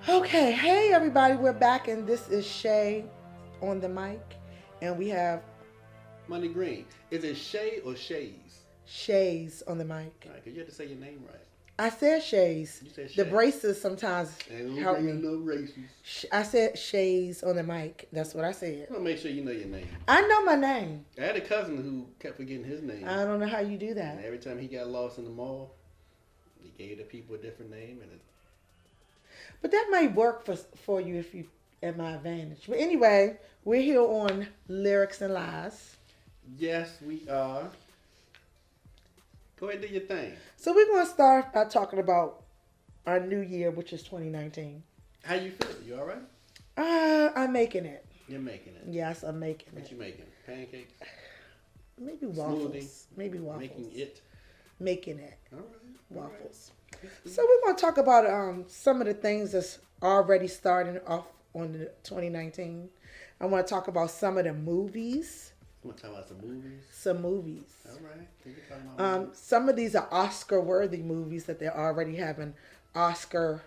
Okay, hey everybody, we're back and this is Shay on the mic and we have Money Green. Is it Shay or Shays? Shays on the mic. All right, because you have to say your name right. I said Shays. You said The Shay. braces sometimes And help bring me. no races. I said Shays on the mic. That's what I said. I'm going to make sure you know your name. I know my name. I had a cousin who kept forgetting his name. I don't know how you do that. And every time he got lost in the mall, he gave the people a different name. But that might work for you if you at my advantage. But anyway, we're here on Lyrics and Lies. Yes, we are. Go ahead and do your thing. So we're going to start by talking about our new year, which is 2019. How you feel? You all right? I'm making it. You're making it. Yes, I'm making What it. you making? Pancakes? Maybe waffles. Smoothie? Maybe waffles. Making it? Making it. All right. Waffles. All right. So we're going to talk about some of the things that's already starting off on the 2019. I want to talk about some of the movies. You want to talk about some movies? Some movies. All right. You can talk about movies. Some of these are Oscar-worthy movies that they're already having Oscar,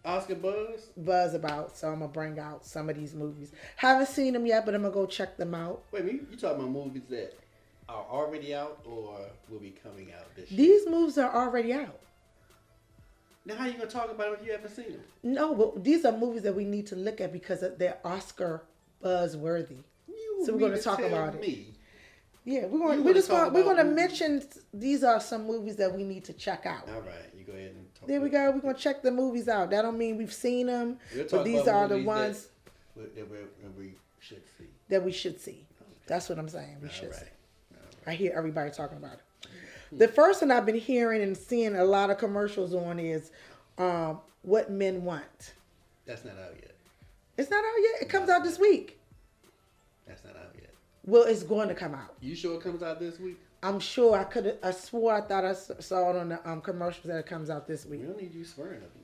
Oscar buzz? buzz about. So I'm going to bring out some of these movies. Haven't seen them yet, but I'm going to go check them out. Wait, you talking about movies that are already out or will be coming out this year? These movies are already out. Now, how you gonna talk about them if you haven't seen them? No, but these are movies that we need to look at because they're Oscar buzz-worthy. So we're going to talk about it. Yeah, we're going to mention these are some movies that we need to check out. All right, you go ahead and talk. There we go. We're going to check the movies out. That don't mean we've seen them, but these about are the movies ones that we should see. that we should see. Okay. That's what I'm saying. We All should right. see. All right. I hear everybody talking about it. The first one I've been hearing and seeing a lot of commercials on is What Men Want. That's not out yet. It's not out yet. It comes out this week. That's not out yet. Well, it's going to come out. You sure it comes out this week? I'm sure I swore I thought I saw it on the commercials that it comes out this week. We don't need you swearing up in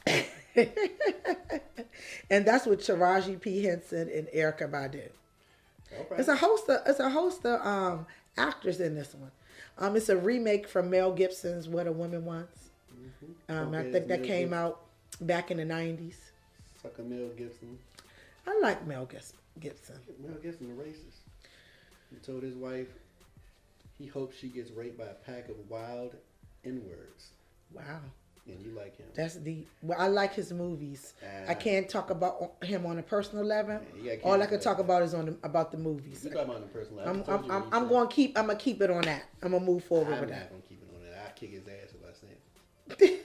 this one. And that's with Taraji P. Henson and Erica Badu. Okay. It's a host of actors in this one. It's a remake from Mel Gibson's What a Woman Wants. Mm-hmm. I think that came out back in the 90s. Sucker Mel Gibson. I like Mel Gibson. Mel Gibson, the racist. He told his wife he hopes she gets raped by a pack of wild N-words. Wow. And you like him. That's deep. Well, I like his movies. I can't talk about him on a personal level. All I can talk about is about the movies. You talking about on a personal level. I'm gonna keep it on that. I'm gonna move forward with I'm that. not gonna keep it on that. I kick his ass if I see him.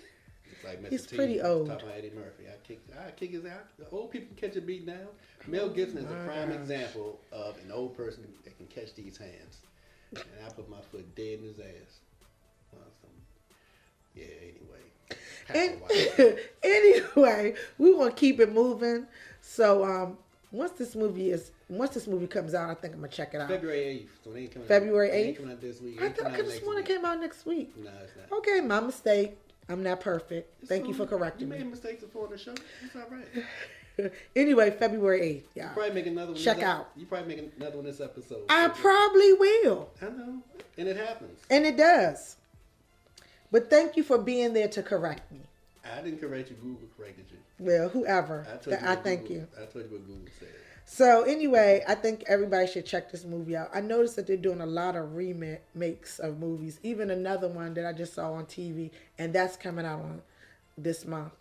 It's like Mr. He's T, pretty old. Talking about Eddie Murphy. I kick his ass. The old people can catch a beat now. Mel Gibson is a prime example of an old person that can catch these hands. And I put my foot dead in his ass. Awesome. Yeah. Anyway, we want to keep it moving. So once this movie comes out, I think I'm gonna check it out. February 8th. So it ain't coming February out. 8th. It ain't coming out this week. I could have sworn it came out next week. No, it's not. Okay, my mistake. I'm not perfect. Thank you for cool. correcting You me. made mistakes before the show. It's all right. Anyway, February 8th, y'all. You probably make another one. Check out. You probably make another one this episode. I probably will. I know, and it happens. And it does. But thank you for being there to correct me. I didn't correct you. Google corrected you. Well, whoever. I thank Google, you. I told you what Google said. So anyway, I think everybody should check this movie out. I noticed that they're doing a lot of remakes of movies. Even another one that I just saw on TV, and that's coming out on this month.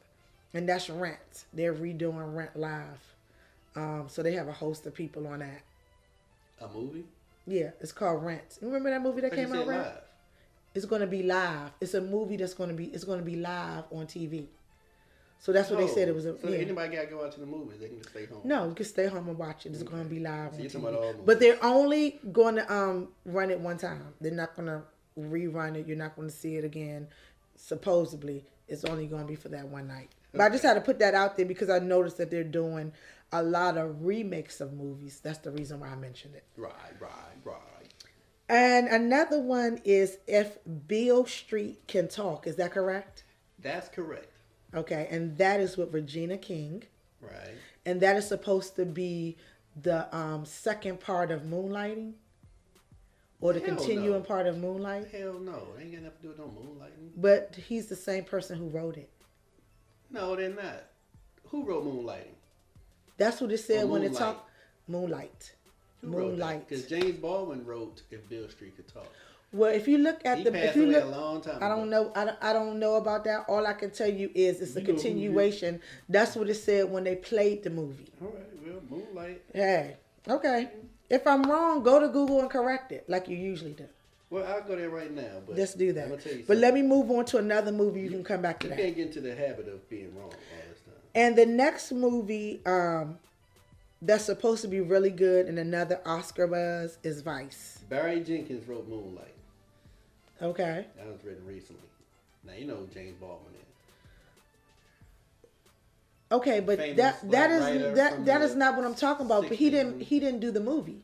And that's Rent. They're redoing Rent live. So they have a host of people on that. A movie? Yeah, it's called Rent. You remember that movie that came out? Live. It's going to be live. It's a movie it's going to be live on TV. So that's what they said it was. So anybody got to go out to the movies? They can just stay home. No, you can stay home and watch it. It's going to be live on TV. But But they're only going to run it one time. They're not going to rerun it. You're not going to see it again. Supposedly, it's only going to be for that one night. But I just had to put that out there because I noticed that they're doing a lot of remakes of movies. That's the reason why I mentioned it. Right. And another one is If Beale Street Can Talk. Is that correct? That's correct. Okay, and that is with Regina King. Right. And that is supposed to be the second part of Moonlighting? Or the continuing part of Moonlight? Hell no. It ain't got nothing to do with no Moonlighting. But he's the same person who wrote it. No, they're not. Who wrote Moonlighting? That's what it said Or when it Moonlight. talked. Moonlight. Moonlight. Because James Baldwin wrote If Beale Street Could Talk. Well, if you look at He the, passed if you away look, a long time ago. I don't know. I don't know about that. All I can tell you is it's a You know who continuation. That's what it said when they played the movie. All right, well, Moonlight. Hey, okay. If I'm wrong, go to Google and correct it like you usually do. Well, I'll go there right now. But Let's do I'm that. gonna tell you But something. let me move on to another movie. You can come back to You that. can't get into the habit of being wrong all this time. And the next movie that's supposed to be really good and another Oscar buzz is Vice. Barry Jenkins wrote Moonlight. Okay. That was written recently. Now you know who James Baldwin is. Okay, but Famous that black is writer that from that the is not what I'm talking about. But he 60s. didn't do the movie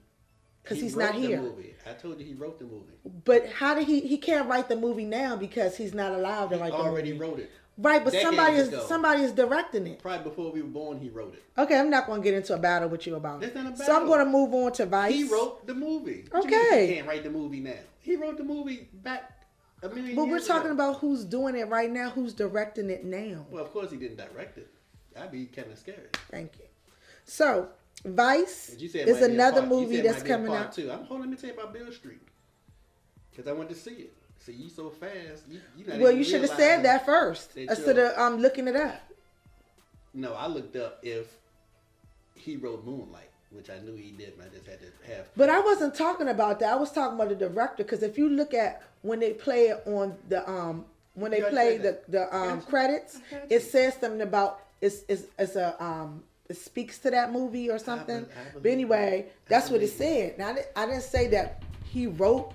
because he's not wrote the here. movie. I told you he wrote the movie. But how did he can't write the movie now because he's not allowed to He write the already movie. wrote it. Right, but decades ago. somebody is directing it. Probably before we were born, he wrote it. Okay, I'm not going to get into a battle with you about That's it. not a So I'm battle. going to move on to Vice. He wrote the movie. What you Okay. mean he can't write the movie now. He wrote the movie back a million But we're years talking ago. about who's doing it right now, who's directing it now. Well, of course he didn't direct it. That'd be kind of scary. Thank you. So, Vice But you said it is might be a another part- you movie said it that's might be a coming part out. two. Hold on, let me tell you about Beale Street. Because I went to see it. See, you so fast. You not Well, even you should have realizing said that first that instead of looking it up. No, I looked up if he wrote Moonlight, which I knew he did, and I just had to have. But I wasn't talking about that. I was talking about the director because if you look at when they play it on the when they You play already said the credits, it says something about it speaks to that movie or something. I But believe anyway, you. that's I what it believe you. said. Now I didn't say that he wrote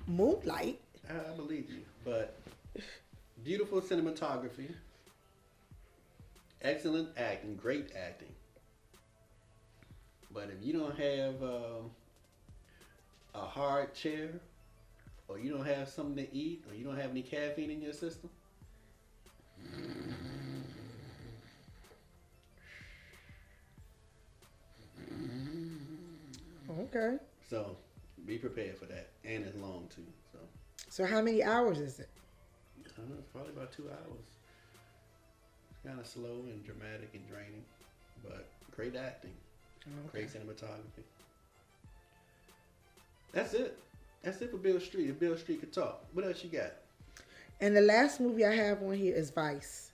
Moonlight. I believe you, but beautiful cinematography, excellent acting, great acting. But if you don't have a hard chair, or you don't have something to eat, or you don't have any caffeine in your system, Okay. so be prepared for that. And it's long too, so So how many hours is it? I don't know, it's probably about 2 hours. It's kind of slow and dramatic and draining, but great acting. Okay. Great cinematography. That's it. That's it for Beale Street. If Beale Street could talk. What else you got? And the last movie I have on here is Vice.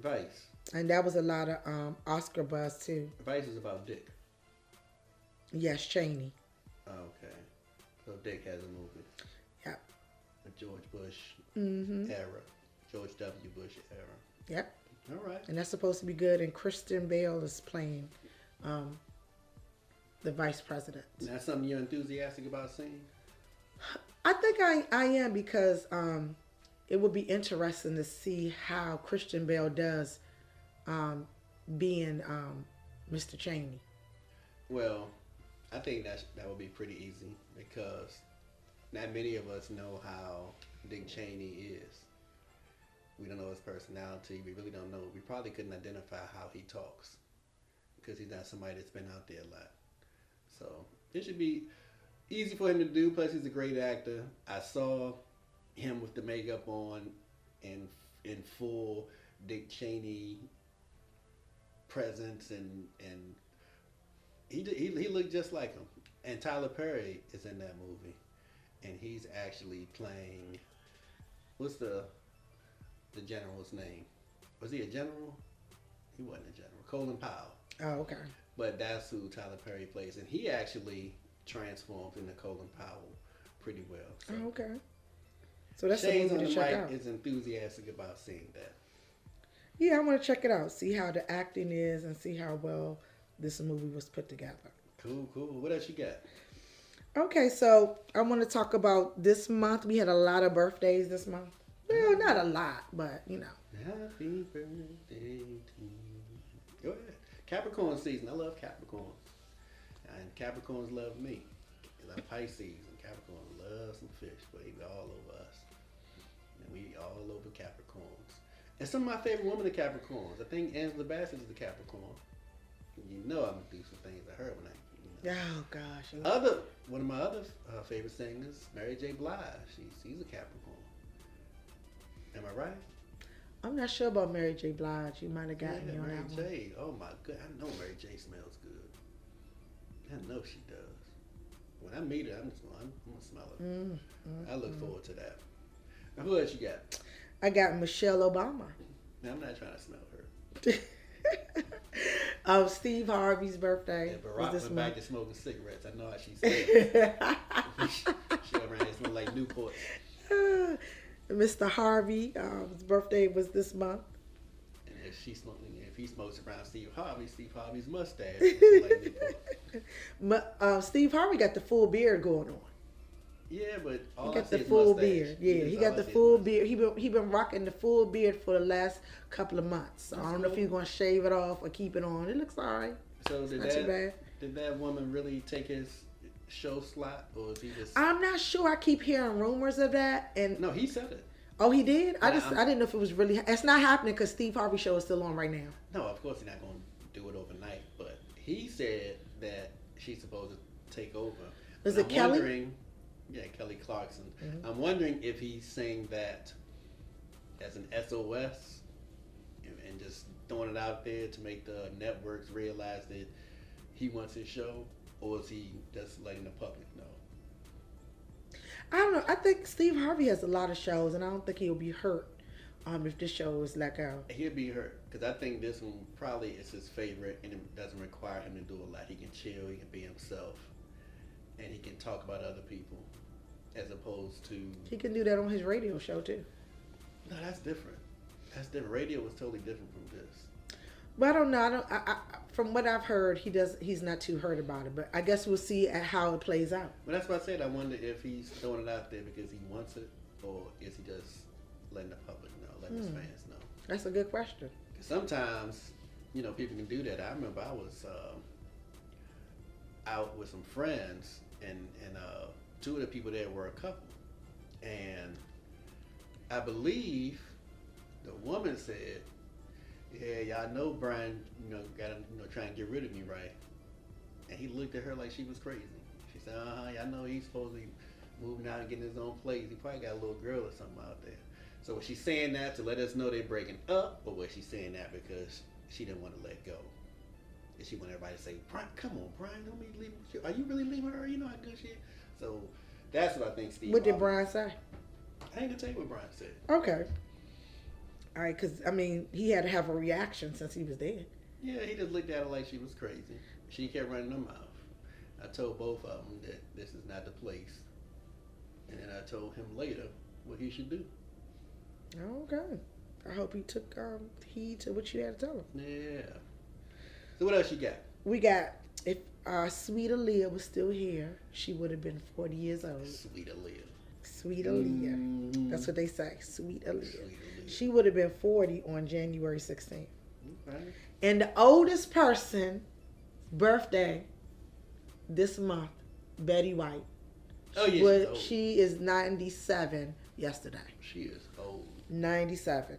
Vice. And that was a lot of Oscar buzz too. Vice is about Dick. Yes, Cheney. Okay. So Dick has a movie. Yep. A George Bush Mm-hmm. era. George W. Bush era. Yep. All right. And that's supposed to be good. And Kristen Bale is playing the vice president. That's something you're enthusiastic about seeing? I think I am because it would be interesting to see how Christian Bale does being Mr. Cheney. Well, I think that would be pretty easy because not many of us know how Dick Cheney is. We don't know his personality. We really don't know. We probably couldn't identify how he talks because he's not somebody that's been out there a lot. So it should be easy for him to do. Plus, he's a great actor. I saw him with the makeup on in full Dick Cheney presence, and he looked just like him. And Tyler Perry is in that movie, and he's actually playing. What's the general's name? Was he a general? He wasn't a general. Colin Powell. Oh, okay. But that's who Tyler Perry plays, and he actually transforms into Colin Powell pretty well. So Oh, okay. So that's Shay's a on movie the to check mic out. is enthusiastic about seeing that. Yeah, I want to check it out. See how the acting is and see how well this movie was put together. Cool. What else you got? Okay, so I want to talk about this month. We had a lot of birthdays this month. Well, not a lot, but you know. Happy birthday to you. Go ahead. Capricorn season. I love Capricorns. And Capricorns love me. Because I'm Pisces, and Capricorn loves some fish, but they all over us. And we all over Capricorns. And some of my favorite women are Capricorns. I think Angela Bassett is a Capricorn. You know I'm going to do some things to her when I, Oh gosh. one of my other favorite singers, Mary J. Blige. She's a Capricorn. Am I right? I'm not sure about Mary J. Blige. You might have gotten me on Mary that one. J. Oh my god, I know Mary J. smells good. I know she does. When I meet her, I'm gonna smell her. I look forward to that. Now, who else you got? I got Michelle Obama. Now, I'm not trying to smell her. Steve Harvey's birthday. Yeah, was Barack this went month. back to smoking cigarettes. I know how she smells. She around here smelling like Newport. Mr. Harvey, his birthday was this month. And if he smokes around Steve Harvey's mustache smells like Newport. Steve Harvey got the full beard going on. Yeah, but He got the full beard. Yeah, he got the full beard. He been rocking the full beard for the last couple of months. So I don't know if he's gonna shave it off or keep it on. It looks alright. So not too bad. Did that woman really take his show slot, or is he just? I'm not sure. I keep hearing rumors of that. And No, he said it. oh, he did. I Yeah, didn't know if it was really. It's not happening because Steve Harvey show is still on right now. No, of course he's not going to do it overnight. But he said that she's supposed to take over. Is And it Kelly? wondering- Yeah, Kelly Clarkson. Mm-hmm. I'm wondering if he's saying that as an SOS and just throwing it out there to make the networks realize that he wants his show, or is he just letting the public know? I don't know. I think Steve Harvey has a lot of shows, and I don't think he'll be hurt if this show is let go. He'll be hurt because I think this one probably is his favorite, and it doesn't require him to do a lot. He can chill, he can be himself, and he can talk about other people, as opposed to. He can do that on his radio show too. No, that's different. That's different. Radio was totally different from this. But I don't know. From what I've heard, he's not too hurt about it. But I guess we'll see how it plays out. But that's why I said I wonder if he's throwing it out there because he wants it, or is he just letting the public know, letting his fans know? That's a good question. 'Cause sometimes, people can do that. I remember I was out with some friends, and two of the people there were a couple, and I believe the woman said, "Yeah, y'all know Brian, gotta try and get rid of me, right?" And he looked at her like she was crazy. She said, "Y'all know he's supposed to be moving out and getting his own place. He probably got a little girl or something out there." So was she saying that to let us know they're breaking up, or was she saying that because she didn't want to let go? And she wanted everybody to say, "Brian, come on, Brian, don't be leaving. Are you really leaving her? You know how good she is." So that's what I think Steve. What did Brian say? I ain't gonna tell you what Brian said. Okay. All right, because, he had to have a reaction since he was dead. Yeah, he just looked at her like she was crazy. She kept running her mouth. I told both of them that this is not the place. And then I told him later what he should do. Okay. I hope he took heed to what you had to tell him. Yeah. So what else you got? We got, if Sweet Aaliyah was still here, she would have been 40 years old. Sweet Aaliyah. Sweet Aaliyah. That's what they say, Sweet Aaliyah. Sweet Aaliyah. She would have been 40 on January 16th. Okay. And the oldest person birthday this month, Betty White. Oh, yeah, she's old. She is 97 yesterday. She is old. 97.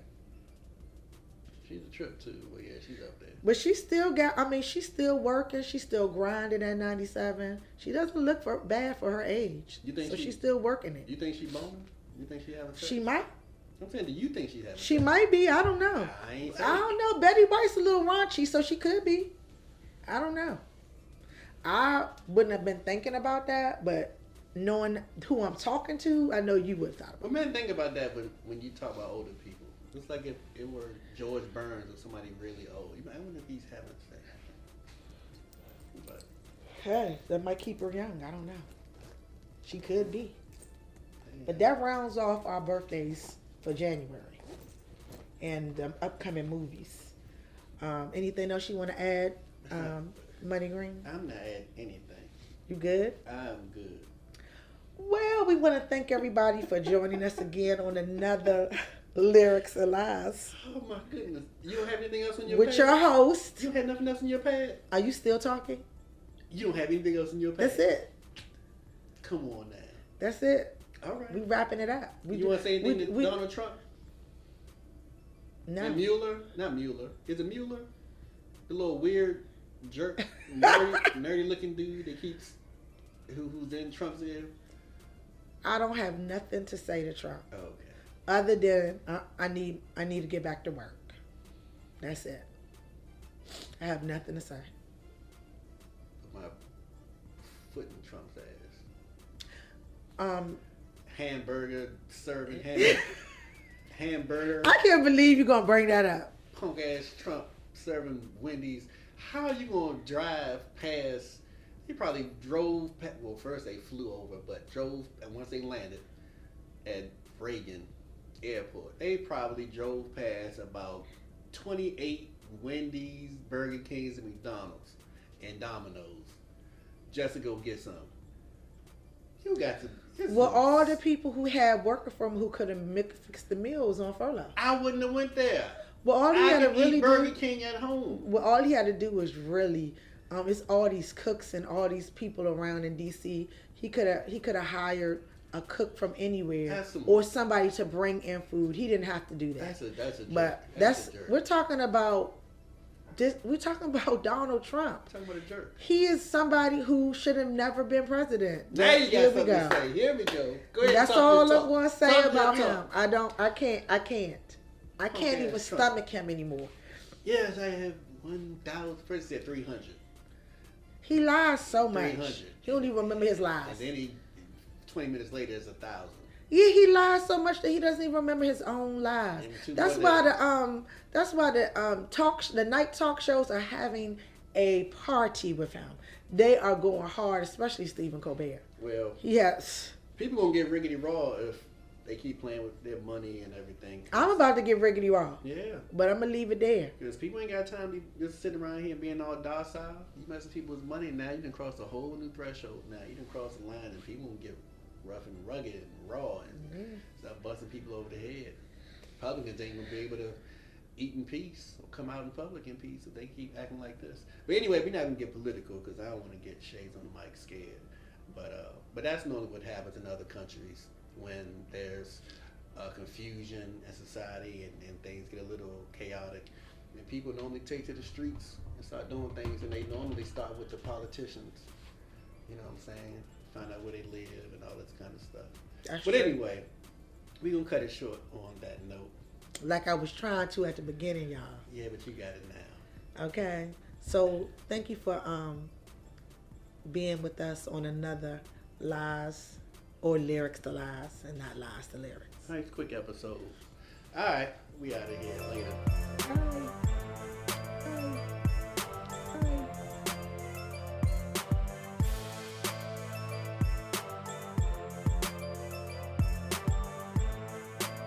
She's a trip too. Well, yeah, she's up there. But she still she's still working. She's still grinding at 97. She doesn't look bad for her age. You think she's still working it. You think she boning? You think she having sex? She might. I'm saying, do you think she's having She sex? might be. I don't know. I don't know. Betty White's a little raunchy, so she could be. I don't know. I wouldn't have been thinking about that, but knowing who I'm talking to, I know you would have thought about But man, think about that when you talk about older people. It's like if it were George Burns or somebody really old. I wonder if he's having sex. But it. Hey, that might keep her young. I don't know. She could be. But that rounds off our birthdays for January and upcoming movies. Anything else you want to add, Money Green? I'm not adding anything. You good? I'm good. Well, we want to thank everybody for joining us again on another Lyrics and Lies. Oh my goodness. You don't have anything else on your With pad? your host. You don't have nothing else on your pad? Are you still talking? You don't have anything else on your pad? That's it. Come on now. That's it. All right. We wrapping it up. You want to say anything to Donald Trump? No. And Mueller? Not Mueller. Is it Mueller? The little weird jerk, nerdy looking dude that keeps, who's in Trump's ear? I don't have nothing to say to Trump. Oh, okay. other than I need to get back to work. That's it. I have nothing to say. My foot in Trump's ass. Um, Hamburger serving hamburger. I can't believe you're gonna bring that up. Punk ass Trump serving Wendy's. How are you gonna drive past? He probably drove past. Well, first they flew over, but drove, and once they landed at Reagan Airport, they probably drove past about 28 Wendy's, Burger Kings, and McDonald's and Domino's just to go get some. You got to. Well, all the people who had working for him who could have fixed the meals on furlough. I wouldn't have went there. Well, all he had to really eat Burger King at home. Well, all he had to do was really, it's all these cooks and all these people around in D.C. He could have hired a cook from anywhere or somebody to bring in food. He didn't have to do that. That's a jerk. But we're talking about this. We're talking about Donald Trump. Talking about a jerk. He is somebody who should have never been president. Now you got something to say. Here we go. Go ahead. That's all I'm going to say about him. I can't even stomach him anymore. Yes, I have 1,000. First said 300. He lies so much. 300. He don't even remember his lies. And then 20 minutes later, it's 1,000. Yeah, he lies so much that he doesn't even remember his own lies. That's why the night talk shows are having a party with him. They are going hard, especially Stephen Colbert. Well, yes. People gonna get rickety raw if they keep playing with their money and everything. I'm about to get rickety raw. Yeah. But I'm gonna leave it there. Because people ain't got time to just sit around here being all docile. You messing people's money now. You done crossed a whole new threshold. Now you done crossed the line, and people gonna get rough and rugged and raw and start busting people over the head. Republicans ain't gonna be able to eat in peace or come out in public in peace if they keep acting like this. But anyway, we're not gonna get political because I don't want to get Shay's on the mic scared. But that's normally what happens in other countries when there's confusion in society and things get a little chaotic. And people normally take to the streets and start doing things, and they normally start with the politicians. You know what I'm saying? Find out where they live and all this kind of stuff. But anyway, we're going to cut it short on that note. Like I was trying to at the beginning, y'all. Yeah, but you got it now. Okay. So thank you for being with us on another Lies or Lyrics to Lies and not Lies to Lyrics. Nice quick episode. All right. We out of here. Later. Bye.